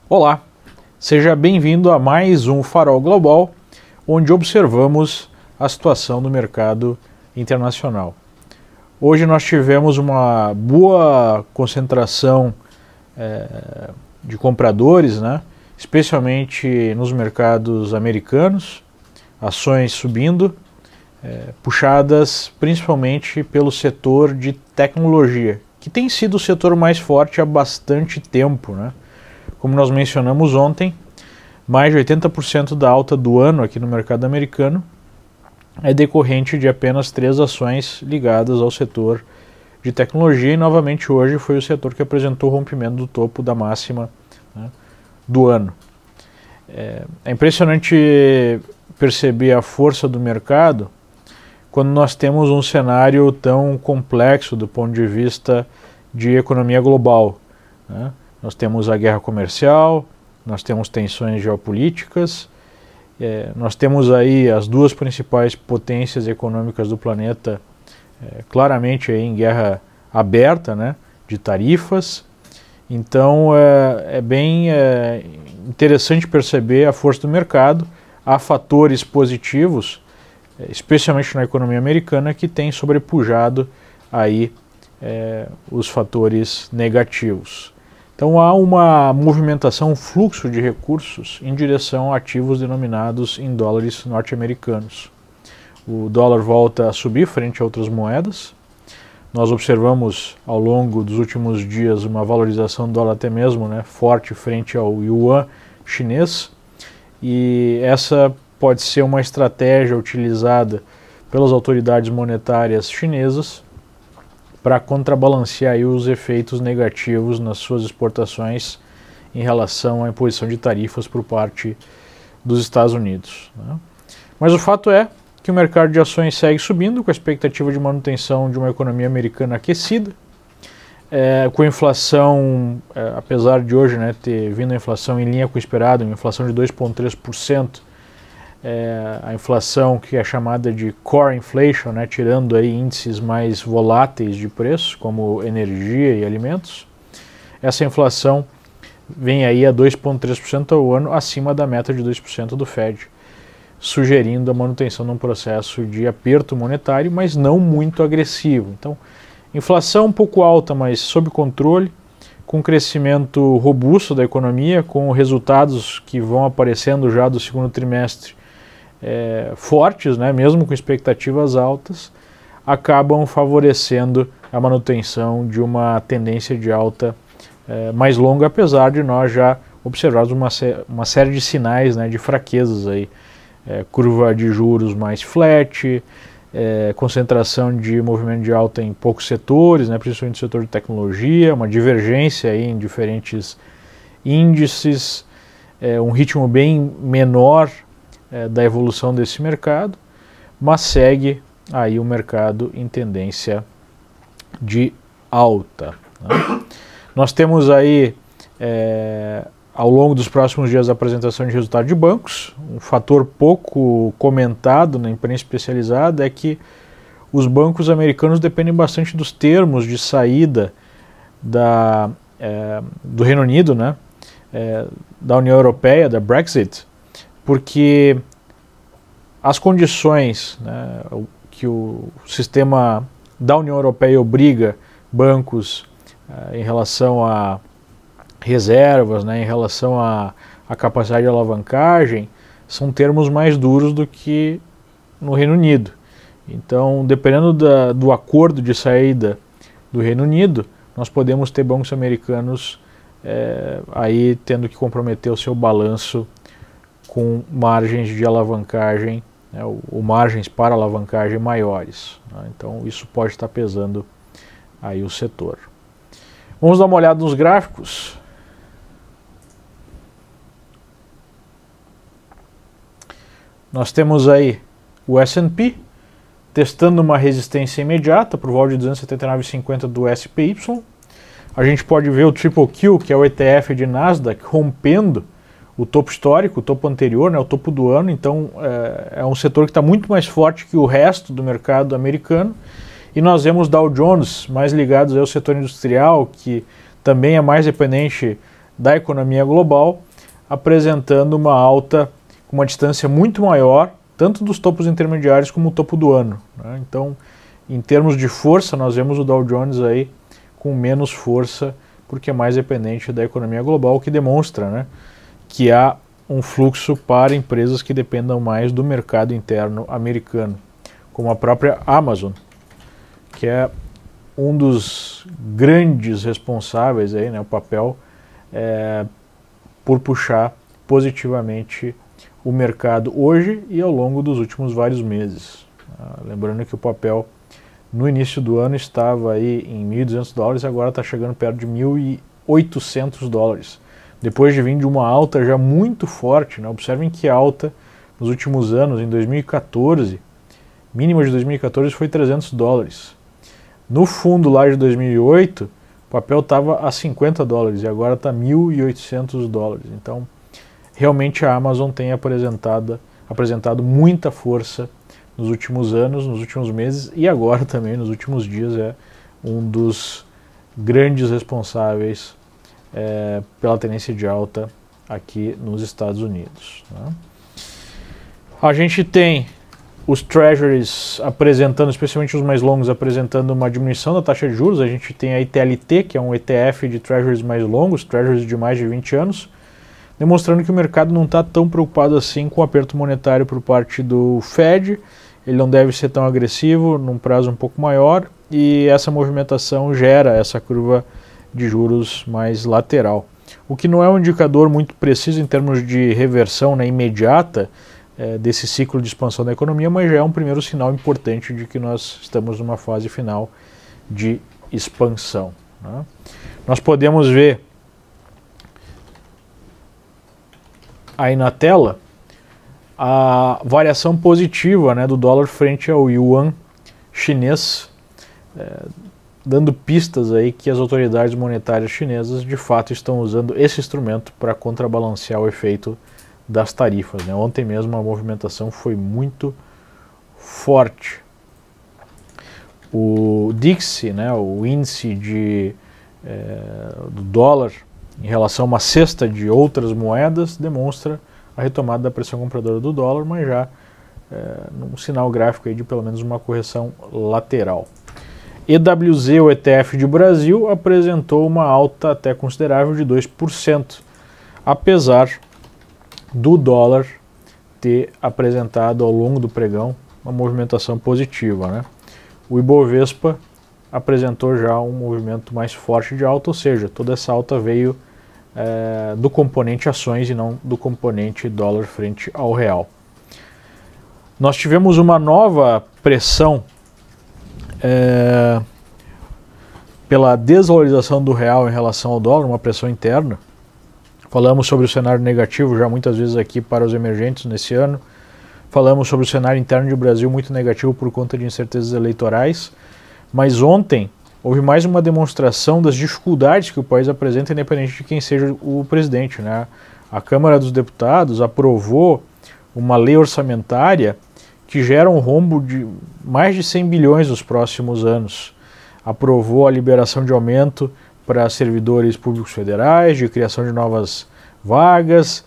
Olá, seja bem-vindo a mais um Farol Global, onde observamos a situação do mercado internacional. Hoje nós tivemos uma boa concentração de compradores, especialmente nos mercados americanos, ações subindo, puxadas principalmente pelo setor de tecnologia, que tem sido o setor mais forte há bastante tempo, Como nós mencionamos ontem, mais de 80% da alta do ano aqui no mercado americano é decorrente de apenas 3 ações ligadas ao setor de tecnologia, e novamente hoje foi o setor que apresentou o rompimento do topo da máxima do ano. É impressionante perceber a força do mercado quando nós temos um cenário tão complexo do ponto de vista de economia global. Nós temos a guerra comercial, nós temos tensões geopolíticas, nós temos aí as duas principais potências econômicas do planeta claramente aí em guerra aberta, de tarifas. Então é bem interessante perceber a força do mercado. Há fatores positivos, especialmente na economia americana, que tem sobrepujado aí os fatores negativos. Então há uma movimentação, um fluxo de recursos em direção a ativos denominados em dólares norte-americanos. O dólar volta a subir frente a outras moedas. Nós observamos ao longo dos últimos dias uma valorização do dólar até mesmo forte frente ao yuan chinês. E essa pode ser uma estratégia utilizada pelas autoridades monetárias chinesas para contrabalancear aí os efeitos negativos nas suas exportações em relação à imposição de tarifas por parte dos Estados Unidos. Mas o fato é que o mercado de ações segue subindo com a expectativa de manutenção de uma economia americana aquecida, com a inflação, apesar de hoje ter vindo a inflação em linha com o esperado, uma inflação de 2,3%, a inflação que é chamada de core inflation, tirando aí índices mais voláteis de preço, como energia e alimentos. Essa inflação vem aí a 2,3% ao ano, acima da meta de 2% do Fed, sugerindo a manutenção de um processo de aperto monetário, mas não muito agressivo. Então, inflação um pouco alta, mas sob controle, com crescimento robusto da economia, com resultados que vão aparecendo já do segundo trimestre fortes, mesmo com expectativas altas, acabam favorecendo a manutenção de uma tendência de alta mais longa, apesar de nós já observarmos uma série de sinais de fraquezas aí. Curva de juros mais flat, concentração de movimento de alta em poucos setores, principalmente no setor de tecnologia, uma divergência aí em diferentes índices, um ritmo bem menor da evolução desse mercado, mas segue aí o mercado em tendência de alta. Nós temos aí ao longo dos próximos dias a apresentação de resultados de bancos. Um fator pouco comentado na imprensa especializada é que os bancos americanos dependem bastante dos termos de saída do Reino Unido, da União Europeia, da Brexit, porque as condições que o sistema da União Europeia obriga bancos em relação a reservas, em relação à capacidade de alavancagem, são termos mais duros do que no Reino Unido. Então, dependendo do acordo de saída do Reino Unido, nós podemos ter bancos americanos aí tendo que comprometer o seu balanço com margens de alavancagem, ou margens para alavancagem maiores. Então, isso pode estar pesando aí o setor. Vamos dar uma olhada nos gráficos. Nós temos aí o S&P testando uma resistência imediata por volta de 279,50 do SPY. A gente pode ver o Triple Q, que é o ETF de Nasdaq, rompendo o topo histórico, o topo anterior, o topo do ano. Então é um setor que está muito mais forte que o resto do mercado americano. E nós vemos Dow Jones mais ligados ao setor industrial, que também é mais dependente da economia global, apresentando uma alta com uma distância muito maior, tanto dos topos intermediários como o topo do ano, né? Então, em termos de força, nós vemos o Dow Jones aí com menos força, porque é mais dependente da economia global, o que demonstra, né, que há um fluxo para empresas que dependam mais do mercado interno americano, como a própria Amazon, que é um dos grandes responsáveis aí, né, o papel por puxar positivamente o mercado hoje e ao longo dos últimos vários meses. Lembrando que o papel no início do ano estava aí em $1.200 e agora está chegando perto de $1.800. Depois de vir de uma alta já muito forte, né? Observem que a alta nos últimos anos, em 2014, mínima de 2014 foi $300. No fundo lá de 2008, o papel estava a $50 e agora está $1.800. Então, realmente a Amazon tem apresentado muita força nos últimos anos, nos últimos meses e agora também nos últimos dias é um dos grandes responsáveis pela tendência de alta aqui nos Estados Unidos, né? A gente tem os treasuries apresentando, especialmente os mais longos, apresentando uma diminuição da taxa de juros. A gente tem a ITLT, que é um ETF de treasuries mais longos, treasuries de mais de 20 anos, demonstrando que o mercado não está tão preocupado assim com o aperto monetário por parte do Fed. Ele não deve ser tão agressivo num prazo um pouco maior e essa movimentação gera essa curva de juros mais lateral. O que não é um indicador muito preciso em termos de reversão, né, imediata desse ciclo de expansão da economia, mas já é um primeiro sinal importante de que nós estamos numa fase final de expansão, né? Nós podemos ver aí na tela a variação positiva, né, do dólar frente ao yuan chinês, dando pistas aí que as autoridades monetárias chinesas de fato estão usando esse instrumento para contrabalancear o efeito das tarifas, né? Ontem mesmo a movimentação foi muito forte. O DXY, né, o índice do dólar em relação a uma cesta de outras moedas, demonstra a retomada da pressão compradora do dólar, mas já num sinal gráfico aí de pelo menos uma correção lateral. EWZ, o ETF de Brasil, apresentou uma alta até considerável de 2%, apesar do dólar ter apresentado ao longo do pregão uma movimentação positiva, né? O Ibovespa apresentou já um movimento mais forte de alta, ou seja, toda essa alta veio do componente ações e não do componente dólar frente ao real. Nós tivemos uma nova pressão pela desvalorização do real em relação ao dólar, uma pressão interna. Falamos sobre o cenário negativo já muitas vezes aqui para os emergentes nesse ano. Falamos sobre o cenário interno do Brasil muito negativo por conta de incertezas eleitorais. Mas ontem houve mais uma demonstração das dificuldades que o país apresenta, independente de quem seja o presidente, né? A Câmara dos Deputados aprovou uma lei orçamentária que gera um rombo de mais de 100 bilhões nos próximos anos. Aprovou a liberação de aumento para servidores públicos federais, de criação de novas vagas,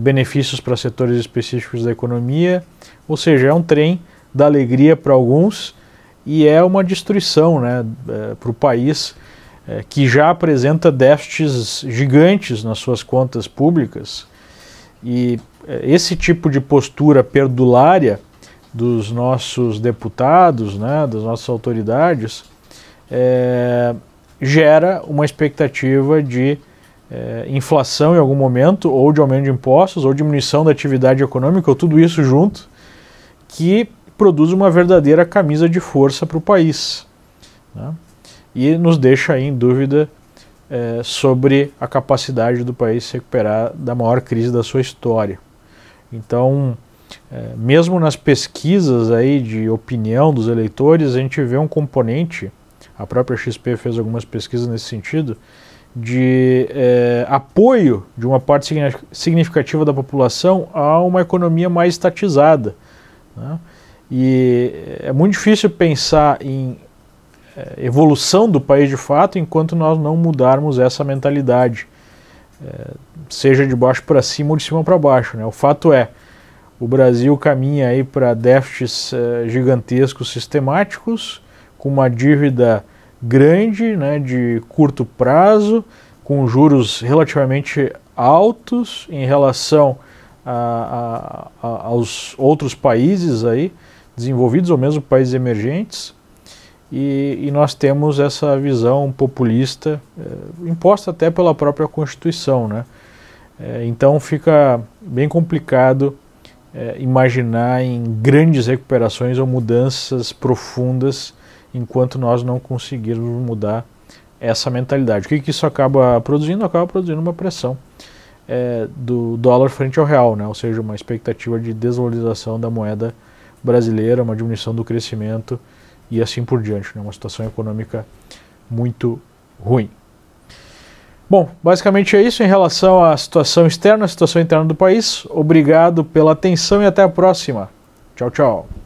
benefícios para setores específicos da economia, ou seja, é um trem da alegria para alguns e é uma destruição, né, para o país que já apresenta déficits gigantes nas suas contas públicas e esse tipo de postura perdulária dos nossos deputados, né, das nossas autoridades, gera uma expectativa de inflação em algum momento, ou de aumento de impostos, ou diminuição da atividade econômica, ou tudo isso junto, que produz uma verdadeira camisa de força para o país, né? E nos deixa aí em dúvida sobre a capacidade do país se recuperar da maior crise da sua história. Então, mesmo nas pesquisas aí de opinião dos eleitores, a gente vê um componente, a própria XP fez algumas pesquisas nesse sentido, de apoio de uma parte significativa da população a uma economia mais estatizada, né? E é muito difícil pensar em evolução do país de fato enquanto nós não mudarmos essa mentalidade. seja de baixo para cima ou de cima para baixo, né? O fato é, o Brasil caminha aí para déficits gigantescos sistemáticos, com uma dívida grande, né, de curto prazo, com juros relativamente altos em relação aos outros países aí, desenvolvidos ou mesmo países emergentes, e nós temos essa visão populista imposta até pela própria Constituição, né? Então fica bem complicado imaginar em grandes recuperações ou mudanças profundas enquanto nós não conseguirmos mudar essa mentalidade. O que isso acaba produzindo? Acaba produzindo uma pressão do dólar frente ao real, né? Ou seja, uma expectativa de desvalorização da moeda brasileira, uma diminuição do crescimento e assim por diante, né? Uma situação econômica muito ruim. Bom, basicamente é isso em relação à situação externa, à situação interna do país. Obrigado pela atenção e até a próxima. Tchau, tchau.